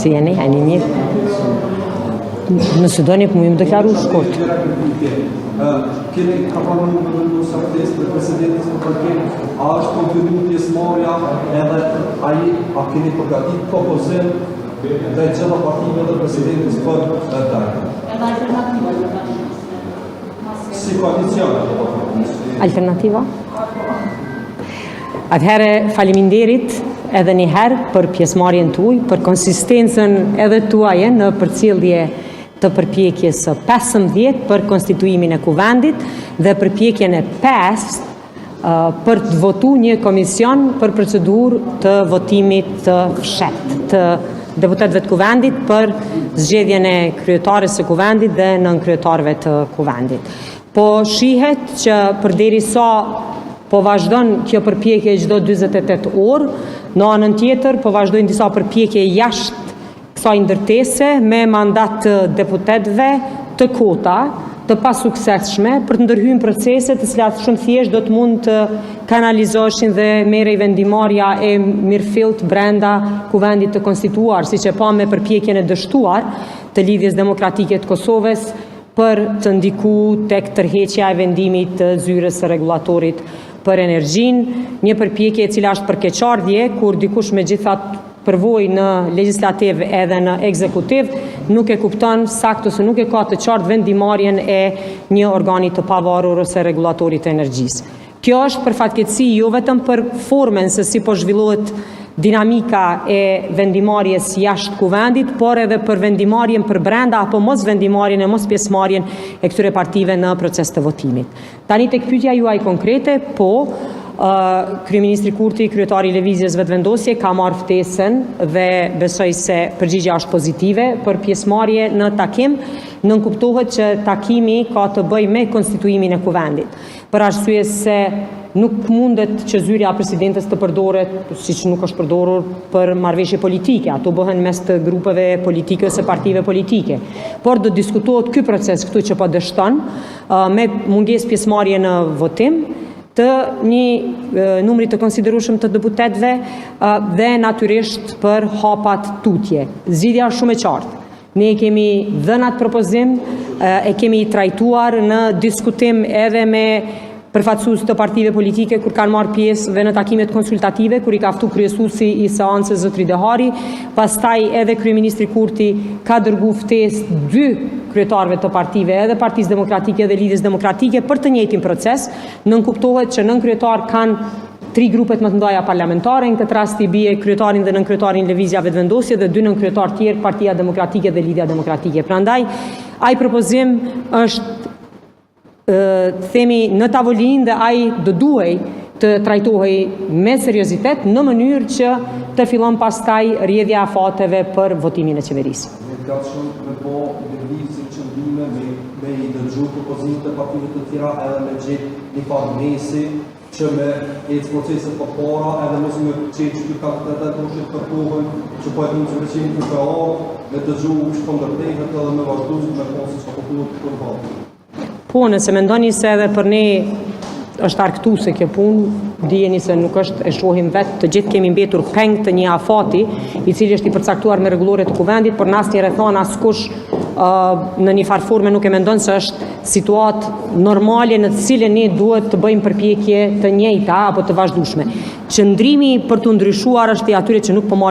Si jeni, e një mirë? Nëse doni, më më deklaru shkurt. Keni ka pranuar në vendosja të presidentit të partisë, a është konfirmuar pjesëmarrja edhe ai a keni përgatitur propozim ndaj gjitha partive dhe presidentit për dalje? Edhe alternativa Si koalicion. Alternativa? Atëherë faleminderit edhe një herë për pjesëmarrjen tuaj, për konsistencën edhe tuaj në përcjellje të përpjekjes së 15 për konstituimin e kuvendit dhe përpjekjen e 5 për të votuar një komision për procedurë të votimit të fshehtë të deputetëve të kuvendit për zgjedhjen e kryetares së kuvendit dhe nënkryetarëve të kuvendit. Po shihet që përderisa po vazhdon kjo përpjekje çdo 48 orë, në anën tjetër po vazhdojnë disa përpjekje jashtë kësaj ndërtese me mandat të deputetëve të kota, të pasuksesshme për të ndërhyrë procese të cilat shumë thjesht do të mund të kanalizoheshin dhe merrej vendimarrja e mirëfillt brenda kuvendit të konstituar, siç e pa me përpjekjen e dështuar të Lidhjes Demokratike të Kosovës për të ndikuar tek tërheqja e vendimit të zyrës së rregullatorit për energjinë, një përpjekje e cila është për keqardhje, kur dikush megjithatë përvojë në legjislativ edhe në ekzekutiv, nuk e kupton saktë ose nuk e ka të qartë vendimarrjen e një organi të pavarur ose rregullatorit të energjisë. Kjo është për fatkeqësi jo vetëm për formën se si po zhvillohet dinamika e vendimarrjes jashtë kuvendit, por edhe për vendimarrjen për brenda apo mos vendimarrjen e mos pjesëmarrjen e këtyre partive në proces të votimit. Tani tek pyetja juaj konkrete, po Kryeministri Kurti, kryetari i Lëvizjes Vetëvendosje, ka marrë ftesën dhe besoj se përgjigjja është pozitive për pjesëmarrje në takim, nënkuptohet që takimi ka të bëjë me konstituimin e kuvendit. Për arsye se nuk mundet që zyrja e presidentes të përdoret, siç nuk është përdorur për marrëveshje politike, ato bëhen mes të grupeve politike ose partive politike. Por do diskutohet ky proces këtu që po dështon me mungesë pjesëmarrje në votim të një numri të konsiderueshëm të deputetëve dhe natyrisht për hapat tutje. Zgjidhja është shumë e qartë. Ne kemi dhënë atë propozim, e kemi trajtuar në diskutim edhe me përfaqësues të partive politike kur kanë marrë pjesë dhe në takimet konsultative, kur i ka ftuar kryesuesi i seancës zotri Dehari, pastaj edhe kryeministri Kurti ka dërguar ftesë 2 kryetarëve të partive, edhe Partisë Demokratike dhe Lidhjes Demokratike për të njëjtin proces. Nënkuptohet që nënkryetar kanë 3 grupet më të mëdha parlamentare, në këtë rast i bie kryetarin dhe nënkryetarin Lëvizja Vetëvendosje dhe 2 nënkryetar tjerë, Partia Demokratike dhe Lidhja Demokratike. Prandaj, ai propozim është themi në tavolinë dhe ai do duhej të trajtohej me seriozitet në mënyrë që të fillon pastaj rrjedhja e fateve për votimin e qeverisë. Me i dëgju propozimit të partive të tjera edhe me gjithë një farë mesi që me ecë proceset për para edhe mos me qenë që ka të toshit për kohën që po e të në zërëqim të orë, me dëgju që të ndërtejhet edhe me vazhdu me konsi që përtuhet të përvatë. Po, nëse mendoni se edhe për ne është argëtuese kjo punë, dijeni se nuk është, e shohim vetë, të gjithë kemi mbetur peng të një afati, i cili është i përcaktuar me rregullore të kuvendit, por në asnjë rrethon askush në një farë forme nuk e mendon se është situatë normale në të cilën ne duhet të bëjmë përpjekje të njëjta apo të vazhdueshme. Qëndrimi për të ndryshuar është i atyre që nuk po marrin